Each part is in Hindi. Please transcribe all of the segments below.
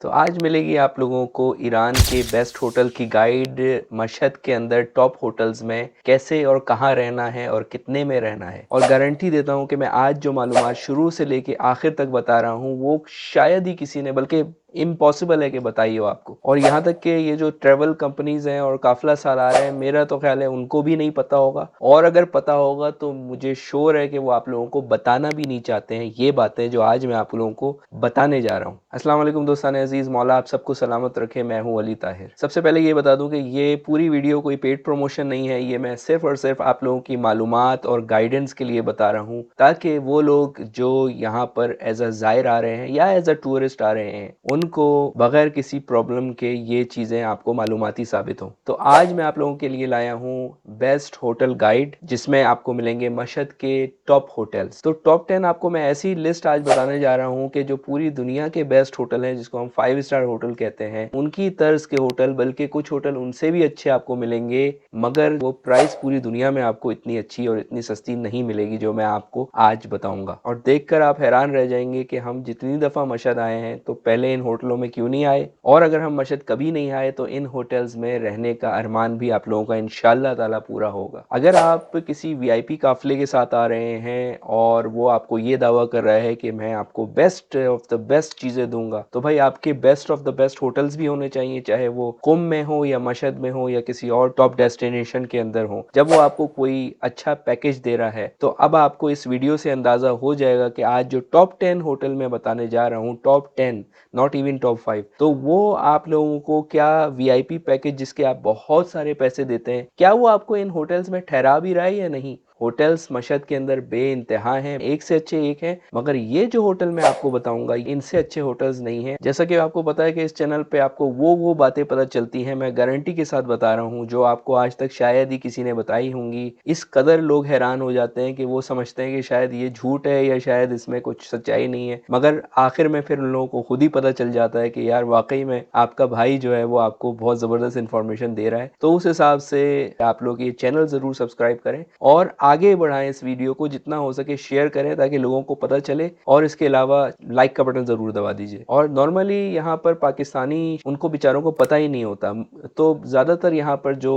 तो आज मिलेगी आप लोगों को ईरान के बेस्ट होटल की गाइड। मशहद के अंदर टॉप होटल्स में कैसे और कहाँ रहना है और कितने में रहना है, और गारंटी देता हूँ कि मैं आज जो मालूमात शुरू से लेके आखिर तक बता रहा हूँ वो शायद ही किसी ने, बल्कि इम्पॉसिबल है कि बताइए हो आपको। और यहाँ तक कि ये जो ट्रेवल कंपनीज हैं और काफिला सालार हैं, मेरा तो ख्याल है उनको भी नहीं पता होगा, और अगर पता होगा तो मुझे श्योर है कि वो आप लोगों को बताना भी नहीं चाहते हैं ये बातें जो आज मैं आप लोगों को बताने जा रहा हूँ। अस्सलाम वालेकुम दोस्तान अजीज, मौला आप सबको सलामत रखे। मैं हूँ अली ताहिर। सबसे पहले ये बता दूं कि ये पूरी वीडियो कोई पेड प्रमोशन नहीं है, ये मैं सिर्फ और सिर्फ आप लोगों की मालूमात और गाइडेंस के लिए बता रहा हूँ, ताकि वो लोग जो यहाँ पर एज अ जायर आ रहे हैं या एज अ टूरिस्ट आ रहे हैं उनको बगैर किसी प्रॉब्लम के ये चीज़ें आपको मालूमाती साबित हो। तो आज मैं आप लोगों के लिए लाया हूँ बेस्ट होटल गाइड, जिसमें आपको मिलेंगे मशहद के टॉप होटल्स। तो टॉप 10 आपको मैं ऐसी लिस्ट आज बताने जा रहा हूँ कि जो पूरी दुनिया के बेस्ट होटल हैं, जिसको हम 5 स्टार होटल कहते हैं, उनकी तर्ज के होटल, बल्कि कुछ होटल उनसे भी अच्छे आपको मिलेंगे, मगर वो प्राइस पूरी दुनिया में आपको इतनी अच्छी और इतनी सस्ती नहीं मिलेगी जो मैं आपको आज बताऊंगा। और देखकर आप हैरान रह जाएंगे कि हम जितनी दफ़ा मशहद आए हैं तो पहले इन होटलों में क्यों नहीं आए, और अगर हम मशहद कभी नहीं आए तो इन होटल्स में रहने का अरमान भी आप लोगों का इंशाअल्लाह ताला पूरा होगा। अगर आप किसी वीआईपी काफिले के साथ आ रहे हैं और वो आपको ये दावा कर रहा है कि मैं आपको बेस्ट ऑफ द बेस्ट चीजें दूंगा, तो भाई आपके best of the best hotels भी होने चाहिए, चाहे वो कुम में हो या मशहद में हो या किसी और टॉप डेस्टिनेशन के अंदर हो। जब वो आपको कोई अच्छा पैकेज दे रहा है तो अब आपको इस वीडियो से अंदाजा हो जाएगा कि आज जो टॉप 10 होटल में बताने जा रहा हूँ, टॉप 10 नॉट इवन टॉप 5, तो वो आप लोगों को क्या वीआईपी पैकेज जिसके आप बहुत सारे पैसे देते हैं, क्या वो आपको इन होटल्स में ठहरा भी रहा है या नहीं। होटल्स मशहद के अंदर बेइंतहा हैं, एक से अच्छे एक हैं, मगर ये जो होटल मैं आपको बताऊंगा इनसे अच्छे होटल्स नहीं हैं। जैसा कि आपको पता है कि इस चैनल पे आपको वो बातें पता चलती हैं, मैं गारंटी के साथ बता रहा हूँ, जो आपको आज तक शायद ही किसी ने बताई होंगी। इस कदर लोग हैरान हो जाते हैं कि वो समझते हैं कि शायद ये झूठ है या शायद इसमें कुछ सच्चाई नहीं है, मगर आखिर में फिर उन लोगों को खुद ही पता चल जाता है कि यार वाकई में आपका भाई जो है वो आपको बहुत ज़बरदस्त इंफॉर्मेशन दे रहा है। तो उस हिसाब से आप लोग ये चैनल ज़रूर सब्सक्राइब करें और आगे बढ़ाएं, इस वीडियो को जितना हो सके शेयर करें ताकि लोगों को पता चले, और इसके अलावा लाइक का बटन ज़रूर दबा दीजिए। और नॉर्मली यहाँ पर पाकिस्तानी, उनको बेचारों को पता ही नहीं होता, तो ज़्यादातर यहाँ पर जो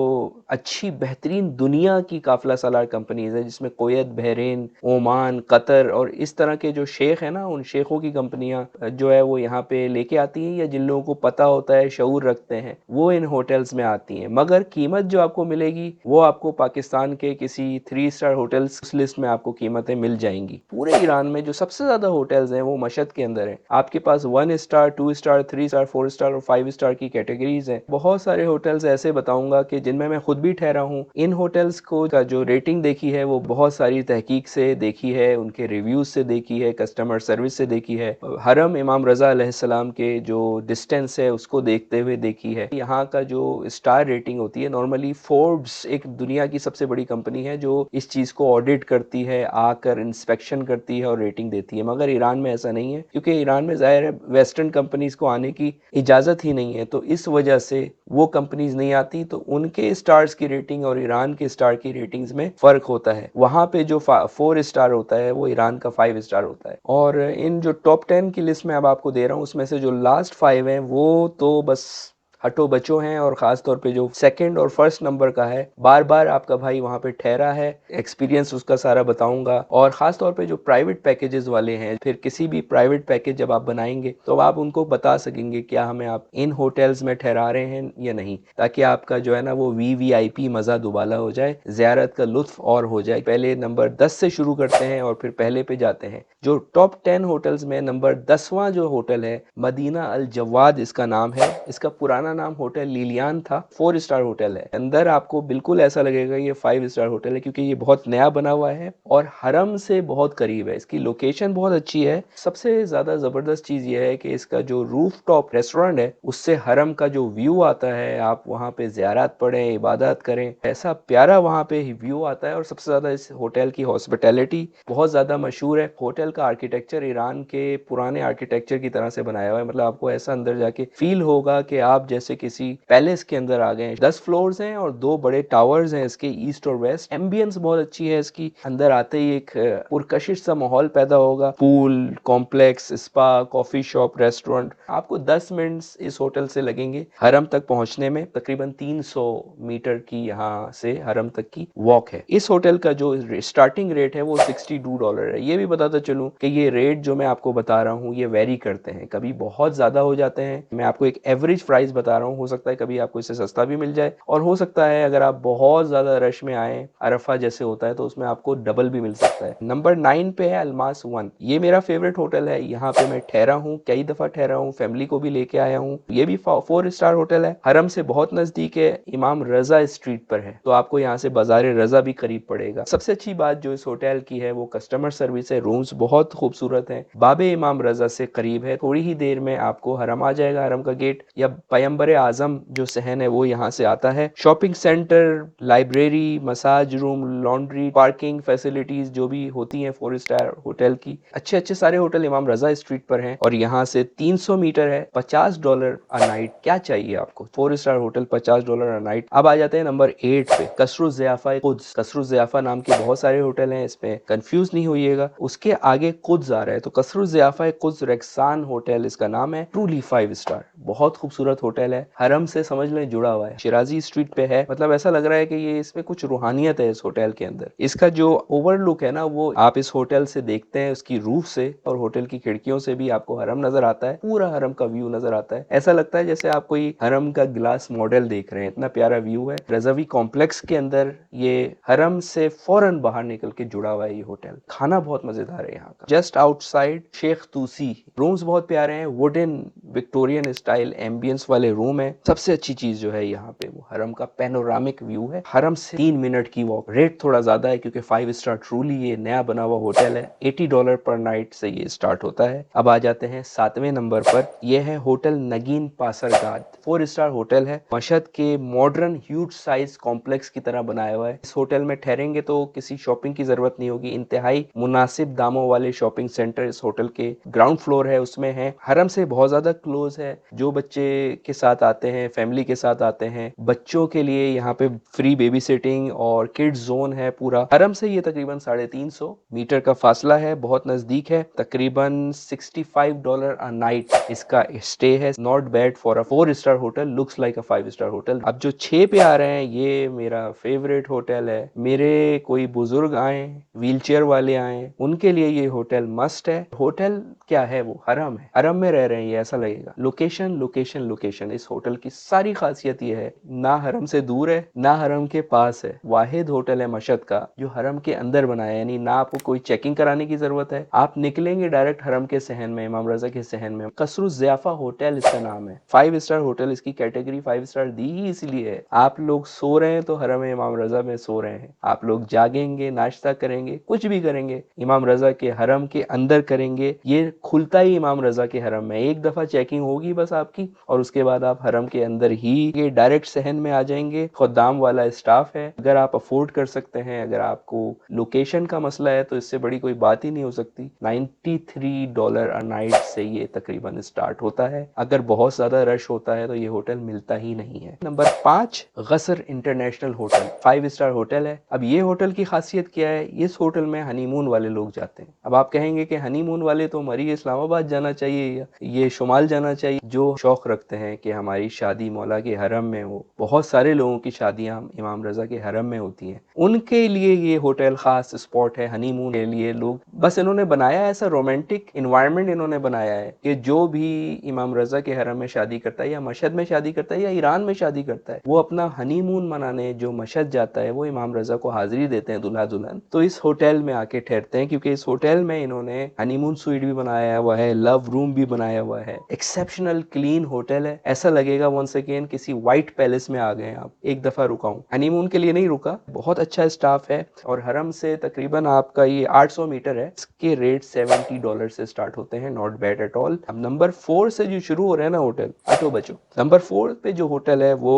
अच्छी बेहतरीन दुनिया की काफिला सालार कंपनीज है, जिसमें कुवैत, बहरीन, ओमान, कतर और इस तरह के जो शेख है ना, उन शेखों की कंपनियां जो है वो यहाँ पे लेके आती हैं, या जिन लोगों को पता होता है, शऊर रखते हैं, वो इन होटल्स में आती हैं। मगर कीमत जो आपको मिलेगी वो आपको पाकिस्तान के किसी 3 स्टार होटल्स लिस्ट में आपको कीमतें मिल जाएंगी। पूरे ईरान में जो सबसे ज्यादा होटल्स हैं वो मशहद के अंदर है। आपके पास 1 स्टार, 2 स्टार, 3 स्टार, 4 स्टार और 5 स्टार की कैटेगरीज हैं। बहुत सारे होटल्स ऐसे बताऊंगा कि जिनमें मैं खुद भी ठहरा हूँ। इन होटल्स को का जो रेटिंग देखी है वो बहुत सारी तहकीक से देखी है, उनके रिव्यूज से देखी है, कस्टमर सर्विस से देखी है, हरम इमाम रजा अलैहिस्सलाम के जो डिस्टेंस है उसको देखते हुए देखी है। यहाँ का जो स्टार रेटिंग होती है, नॉर्मली फोर्ब्स एक दुनिया की सबसे बड़ी कंपनी है जो इस चीज को ऑडिट करती है, आकर इंस्पेक्शन करती है और रेटिंग देती है, मगर ईरान में ऐसा नहीं है, क्योंकि ईरान में जाहिर है वेस्टर्न कंपनीज को आने की इजाजत ही नहीं है, तो इस वजह से वो कंपनीज नहीं आती। तो उनके स्टार्स की रेटिंग और ईरान के स्टार की रेटिंग्स में फर्क होता है। वहां पे जो 4 स्टार होता है वो ईरान का 5 स्टार होता है। और इन जो टॉप 10 की लिस्ट में अब आपको दे रहा हूँ, उसमें से जो लास्ट 5 हैं वो तो बस हटो बचो हैं, और खास तौर पे जो सेकंड और फर्स्ट नंबर का है, बार बार आपका भाई वहां पे ठहरा है, एक्सपीरियंस उसका सारा बताऊंगा। और खास तौर पे जो प्राइवेट पैकेजेस वाले हैं, फिर किसी भी प्राइवेट पैकेज जब आप बनाएंगे तो आप उनको बता सकेंगे क्या हमें आप इन होटल्स में ठहरा रहे हैं या नहीं, ताकि आपका जो है ना वो वीवीआईपी मजा दुबाला हो जाए, जियारत का लुत्फ और हो जाए। पहले नंबर 10 से शुरू करते हैं और फिर पहले पे जाते हैं। जो टॉप 10 होटल्स में नंबर 10वां जो होटल है, मदीना अल जवाद इसका नाम है। इसका पुराना नाम होटल लिलियान था, 4 स्टार होटल है। अंदर आपको बिल्कुल ऐसा लगेगा ये 5 स्टार होटल है, क्योंकि ये बहुत नया बना हुआ है और हरम से बहुत करीब है। इसकी लोकेशन बहुत अच्छी है। सबसे ज्यादा जबरदस्त चीज ये है कि इसका जो रूफ टॉप रेस्टोरेंट है उससे हरम का जो व्यू आता है, आप वहाँ पे ज़ियारत पढ़ें, इबादत करें, ऐसा प्यारा वहाँ पे व्यू आता है। और सबसे ज्यादा इस होटल की हॉस्पिटैलिटी बहुत ज्यादा मशहूर है। होटल का आर्किटेक्चर ईरान के पुराने आर्किटेक्चर की तरह से बनाया हुआ है, मतलब आपको ऐसा अंदर जाके फील होगा कि आप जैसे किसी पैलेस के अंदर आ गए। 10 फ्लोर्स हैं और 2 बड़े टावर्स हैं इसके, ईस्ट और वेस्ट। एम्बियंस बहुत अच्छी है इसकी, अंदर आते ही एक पुरकशिश सा माहौल पैदा होगा। Pool complex, spa, coffee shop, restaurant. आपको 10 मिनट इस होटल से लगेंगे हरम तक पहुंचने में। तकरीबन 300 मीटर की यहाँ से हरम तक की वॉक है। इस होटल का जो स्टार्टिंग रेट है वो $62 है। ये भी बताता चलूं कि ये रेट जो मैं आपको बता रहा हूँ ये वेरी करते हैं, कभी बहुत ज्यादा हो जाते हैं। मैं आपको एक एवरेज प्राइस बता रहा हूँ, हो सकता है कभी आपको इससे सस्ता भी मिल जाए, और हो सकता है अगर आप बहुत ज्यादा रश में आए, अरफा जैसे होता है, तो उसमें आपको डबल भी मिल सकता है। नंबर 9 पे है अल्मास 1। ये मेरा फेवरेट होटल है, यहाँ पे मैं ठहरा हूँ, कई दफा ठहरा हूँ, फैमिली को भी लेके आया हूँ। ये भी 4 स्टार होटल है, हरम से बहुत नजदीक है, इमाम रजा स्ट्रीट पर है, तो आपको यहाँ से बाजार रजा भी करीब पड़ेगा। सबसे अच्छी बात जो इस होटल की है वो कस्टमर सर्विस है। रूम्स बहुत खूबसूरत हैं, बाबे इमाम रजा से करीब है, थोड़ी ही देर में आपको हरम आ जाएगा। हरम का गेट या पैगंबर आजम जो सहन है वो यहाँ से आता है। Shopping centre, library, massage room, laundry, parking facilities जो भी होती हैं 4 स्टार होटल की, अच्छे अच्छे सारे होटल इमाम रजा स्ट्रीट पर हैं। और यहाँ से 300 मीटर है, $50 अ नाइट। क्या चाहिए आपको, 4 स्टार होटल, $50 अ नाइट। अब आ जाते हैं नंबर 8 पे, कसरुल ज़ियाफ़ा कुद्स। कसरुल ज़ियाफ़ा नाम के बहुत सारे होटल हैं, इसमें कंफ्यूज नहीं होइएगा। उसके आगे कुद्स आ रहा है, तो कसरुल ज़ियाफ़ा कुद्स रेक्सान होटल इसका नाम है। ट्रूली 5 स्टार, बहुत खूबसूरत होटल है, हरम से समझ लें जुड़ा हुआ है, शिराजी स्ट्रीट पे है। मतलब ऐसा लग रहा है कि ये इसमें कुछ रूहानियत है इस होटल के अंदर। इसका जो ओवरलुक है ना वो आप इस होटल से देखते हैं, उसकी रूफ से और होटल की खिड़कियों से भी आपको हरम नजर आता है, पूरा हरम का व्यू नजर आता है। ऐसा लगता है जैसे आप कोई हरम का ग्लास मॉडल देख रहे हैं, इतना प्यारा व्यू है। रज़वी कॉम्प्लेक्स के अंदर ये हरम से फौरन बाहर निकल के जुड़ा हुआ है ये होटल। खाना बहुत मजेदार है यहाँ का। जस्ट आउटसाइड शेख तूसी, रूम्स बहुत प्यारे हैं, वुडन विक्टोरियन स्टाइल एम्बियंस वाले रूम है। सबसे अच्छी चीज जो है यहाँ पे वो हरम का पैनोरामिक व्यू है। हरम से 3 मिनट की वॉक। रेट थोड़ा ज्यादा है क्योंकि 5 स्टार ट्रूली ये नया बना हुआ होटल है। $80 पर नाइट से ये स्टार्ट होता है। अब आ जाते हैं 7वें नंबर पर, यह है होटल नगीन पासरगाद। 4 स्टार होटल है, मशहद के मॉडर्न ह्यूज साइज कॉम्प्लेक्स की तरह बनाया हुआ है। इस होटल में ठहरेंगे तो किसी शॉपिंग की जरूरत नहीं होगी, इंतहाई मुनासिब दामों वाले शॉपिंग सेंटर इस होटल के ग्राउंड फ्लोर है उसमें है। हरम से बहुत ज्यादा क्लोज है, जो बच्चे के साथ आते हैं, फैमिली के साथ आते हैं, बच्चों के लिए यहाँ पे फ्री बेबी सिटिंग और किड्स जोन है पूरा। हरम से ये तकरीबन 350 मीटर का फासला है, बहुत नजदीक है। तकरीबन $65 अ नाइट इसका स्टे है। Not bad for a 4 star hotel, looks like a 5 star hotel. अब जो 6 पे आ रहे हैं ये मेरा फेवरेट होटल है। मेरे कोई बुजुर्ग आए, व्हीलचेयर वाले आए, उनके लिए ये होटल मस्ट है। होटल क्या है, वो हरम है, हरम में रह रहे हैं ये ऐसा लगेगा। लोकेशन लोकेशन लोकेशन, इस होटल की सारी खासियत ये है, ना हरम से दूर है ना हरम के पास है। वाहिद होटल है मशहद का जो हरम के अंदर बनाया है, यानी ना आपको कोई चेकिंग कराने की जरूरत है, आप निकलेंगे डायरेक्ट हरम के सहन में, इमाम रजा के सहन में। कसरुल ज़ियाफ़ा होटल इसका नाम है, 5 स्टार होटल। इसकी कैटेगरी 5 स्टार दी ही इसलिए है, आप लोग सो रहे हैं तो हरम इमाम रजा में सो रहे हैं, आप लोग जागेंगे, नाश्ता करेंगे, कुछ भी करेंगे इमाम रजा के हरम के अंदर करेंगे। ये खुलता ही इमाम रजा के हरम में, एक दफा चेकिंग होगी बस आपकी और उसके बाद आप हरम के अंदर ही ये डायरेक्ट सहन में आ जाएंगे। खुदाम वाला स्टाफ है, अगर आप अफोर्ड कर सकते हैं, अगर आपको लोकेशन का मसला है तो इससे बड़ी कोई बात ही नहीं हो सकती। $93 अ नाइट से ये तकरीबन स्टार्ट होता है। अगर बहुत ज्यादा रश होता है तो ये होटल मिलता ही नहीं है। नंबर 5, गसर इंटरनेशनल होटल, 5 स्टार होटल है। अब ये होटल की खासियत क्या है, इस होटल में हनीमून वाले लोग जाते हैं। अब आप कहेंगे कि हनीमून वाले तो मरी इस्लामाबाद जाना चाहिए या ये शुमाल जाना चाहिए। जो शौक रखते हैं कि हमारी शादी मौला के हरम में हो, बहुत सारे लोगों की शादियां इमाम रजा के हरम में होती हैं, उनके लिए ये होटल खास स्पॉट है। हनीमून के लिए लोग, बस इन्होंने बनाया ऐसा रोमांटिक इन्वायरमेंट इन्होंने बनाया है कि जो भी इमाम रजा के हरम में शादी करता है या मशहद में शादी करता है या ईरान में शादी करता है, वो अपना हनीमून मनाने जो मशहद जाता है वो इमाम रजा को हाजिरी देते हैं दुल्हा दुल्हन, तो इस होटल में आके ठहरते हैं, क्योंकि इस होटल में इन्होंने हनीमून स्वीट भी बनाया हुआ है, लव रूम भी बनाया हुआ है। एक्सेप्शनल क्लीन होटल है, ऐसा लगेगा वंस अगेन किसी व्हाइट पैलेस में आ गए आप। एक दफा रुका हूँ, हनीमून के लिए नहीं रुका, बहुत अच्छा स्टाफ है। और हरम से तकरीबन आपका ये 800 मीटर है, इसके रेट $70 से स्टार्ट होते हैं, नॉट बैड एट ऑल। अब नंबर 4 से जो शुरू हो रहे हैं ना होटल, हटो बचो, नंबर 4 पे जो होटल है वो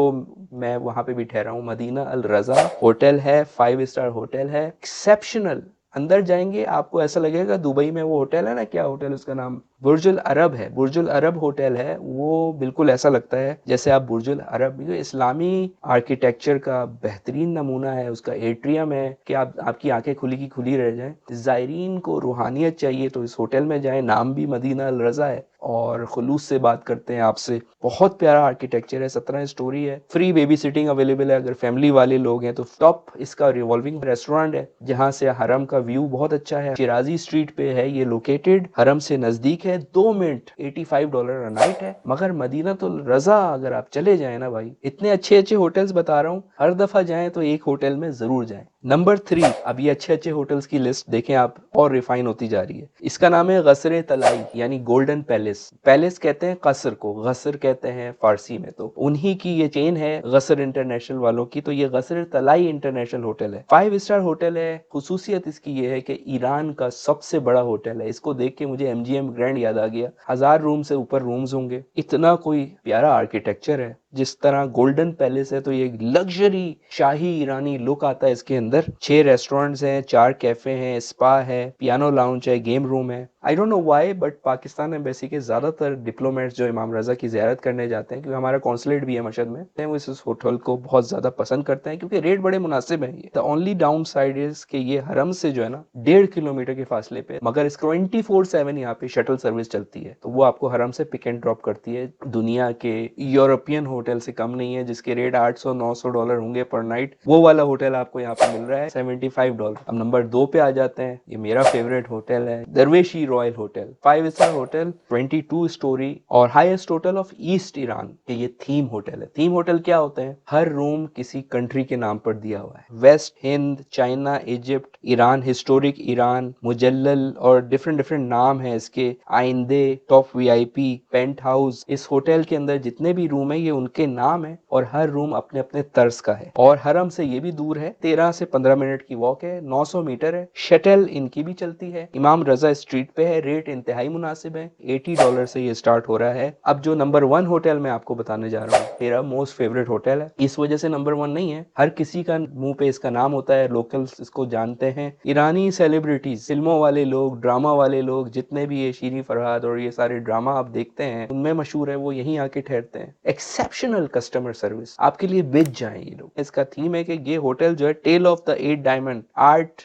मैं वहां पे भी ठहरा हूँ, मदीना अल रजा होटल है, 5 स्टार होटल है, एक्सेप्शनल। अंदर जाएंगे आपको ऐसा लगेगा दुबई में वो होटल है ना, क्या होटल उसका नाम, बुर्जुल अरब है, बुर्जुल अरब होटल है, वो बिल्कुल ऐसा लगता है जैसे आप बुर्जुल अरब, जो इस्लामी आर्किटेक्चर का बेहतरीन नमूना है, उसका एट्रियम है कि आपकी आंखें खुली की खुली रह जाएं। ज़ायरीन को रूहानियत चाहिए तो इस होटल में जाएं, नाम भी मदीना अल रज़ा है और खुलूस से बात करते हैं आपसे। बहुत प्यारा आर्किटेक्चर है, 17 स्टोरी है, फ्री बेबी सिटिंग अवेलेबल है अगर फैमिली वाले लोग हैं तो। टॉप इसका रिवॉल्विंग रेस्टोरेंट है जहां से हरम का व्यू बहुत अच्छा है, शिराजी स्ट्रीट पे है ये लोकेटेड, हरम से नजदीक है, 2 मिनट, $85 नाइट है। मगर मदीना तो रजा अगर आप चले जाए ना भाई, इतने अच्छे अच्छे होटल्स बता रहा हूँ, हर दफा जाएं तो एक होटल में जरूर जाएं। नंबर 3, अब ये अच्छे अच्छे होटल्स की लिस्ट देखें आप, और रिफाइन होती जा रही है। इसका नाम है गसरे तलाई यानी गोल्डन पैलेस। पैलेस कहते हैं कसर को, गसर कहते हैं फारसी में, तो उन्हीं की ये चेन है गसर इंटरनेशनल वालों की। तो ये गसर तलाई इंटरनेशनल होटल है, 5 स्टार होटल है। खुसूसियत इसकी ये है कि ईरान का सबसे बड़ा होटल है। इसको देख के मुझे MGM ग्रैंड याद आ गया, 1000 रूम से ऊपर रूम्स होंगे, इतना कोई प्यारा आर्किटेक्चर है। जिस तरह गोल्डन पैलेस है तो ये लग्जरी शाही ईरानी लुक आता है इसके अंदर। 6 रेस्टोरेंट्स हैं, 4 कैफे हैं, स्पा है, पियानो लाउंज है, गेम रूम है। I don't know why but Pakistan embassy के ज्यादातर डिप्लोमेट्स जो इमाम रजा की ज़ियारत करने जाते हैं, क्योंकि हमारा कॉन्सुलेट भी है मशहद में, वो इस होटल को बहुत ज्यादा पसंद करते हैं क्योंकि रेट बड़े मुनासिब है। The only down side is कि ये हरम से जो है ना 1.5 किलोमीटर के फासले पे, मगर इस 24/7 यहाँ पे शटल सर्विस चलती है, तो वो आपको हरम से पिक एंड ड्रॉप करती है। दुनिया के यूरोपियन होटल से कम नहीं है, जिसके रेट $800-900 होंगे पर नाइट, वो वाला होटल आपको यहाँ पे मिल रहा है $75। अब नंबर 2 पे आ जाते हैं, ये मेरा फेवरेट होटल है, Darvishi royal hotel, 5 star hotel, 22 storey और highest hotel of east Iran. ये थीम होटल है। थीम होटल क्या होते हैं? हर रूम किसी कंट्री के नाम पर दिया हुआ है, west, Hind, China, Egypt, Iran, historic Iran, मुजल्लल, और डिफरेंट डिफरेंट नाम है इसके, आइंदे, टॉप VIP, पेंट हाउस। इस होटल के अंदर जितने भी रूम है ये उनके नाम है और हर रूम अपने अपने तर्ज का है। और हरम से ये भी दूर है, 13 से 15 मिनट की वॉक है, 900 मीटर है। शटल इनकी भी चलती है, इमाम रजा स्ट्रीट पे है, रेट इंतहाई मुनासिब है, $80 से ये स्टार्ट हो रहा है। अब जो नंबर 1 होटल मैं आपको बताने जा रहा हूँ, मेरा मोस्ट फेवरेट होटल है, इस वजह से नंबर 1 नहीं है, हर किसी का मुंह पे इसका नाम होता है, लोकल्स इसको जानते हैं। ईरानी सेलिब्रिटीज, फिल्मों वाले लोग, ड्रामा वाले लोग, जितने भी ये शीरी फरहाद और ये सारे ड्रामा आप देखते हैं उनमें मशहूर है, वो यहीं आके ठहरते हैं। एक्सेप्शनल कस्टमर सर्विस, आपके लिए बिज जाएं ये लोग। इसका थीम है कि ये होटल जो है tale of the 8 diamond, 8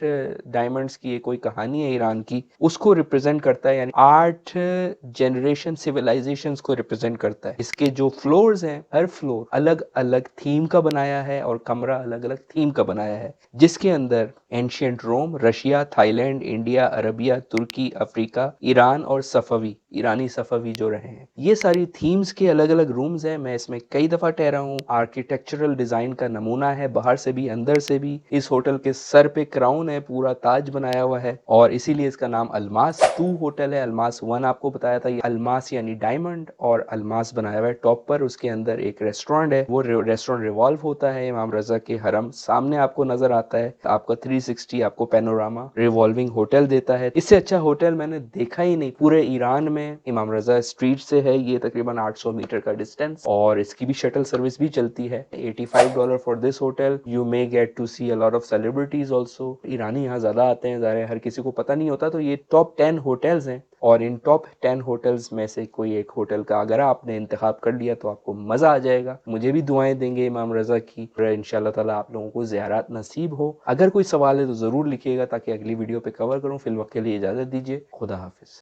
diamonds की ये कोई कहानी है ईरान की, उसको रिप्रेजेंट करता है, यानी 8 जनरेशन सिविलाइजेशंस को रिप्रेजेंट करता है। इसके जो फ्लोर्स हैं, हर फ्लोर अलग अलग थीम का बनाया है और कमरा अलग अलग थीम का बनाया है, जिसके अंदर एंशियंट रोम, रशिया, थाईलैंड, इंडिया, अरबिया, तुर्की, अफ्रीका, ईरान और सफवी, ईरानी सफवी जो रहे हैं, ये सारी थीम्स के अलग अलग रूम्स हैं। मैं इसमें कई दफा ठहरा हूँ, आर्किटेक्चरल डिजाइन का नमूना है, बाहर से भी अंदर से भी। इस होटल के सर पे क्राउन है, पूरा ताज बनाया हुआ है और इसीलिए इसका नाम अल्मास 2 होटल है। अल्मास 1 आपको बताया था, ये अल्मास यानी डायमंड, और अल्मास बनाया हुआ है टॉप पर। उसके अंदर एक रेस्टोरेंट है, वो रेस्टोरेंट रिवॉल्व होता है इमाम रजा के हरम सामने आपको नजर आता है, आपका 360 आपको पैनोरामा रिवॉल्विंग होटल देता है। इससे अच्छा होटल मैंने देखा ही नहीं पूरे ईरान में। इमाम रजा स्ट्रीट से है ये तकरीबन 800 मीटर का डिस्टेंस और इसकी भी शटल सर्विस भी चलती है। $85 for this hotel, you may get to see a lot of celebrities also. ईरानी यहाँ ज्यादा आते हैं, ज़ाहिर है हर किसी को पता नहीं होता। तो ये टॉप 10 होटल्स हैं और इन टॉप 10 होटल्स में से कोई एक होटल का अगर आपने इंतखाब कर लिया तो आपको मजा आ जाएगा। मुझे भी दुआएं देंगे इमाम रजा की, इंशाल्लाह ताला आप लोगों को ज़ियारत नसीब हो। अगर कोई सवाल है तो जरूर लिखिएगा ताकि अगली वीडियो पे कवर करूं। फिल वक्त के लिए इजाजत दीजिए, खुदा हाफिज।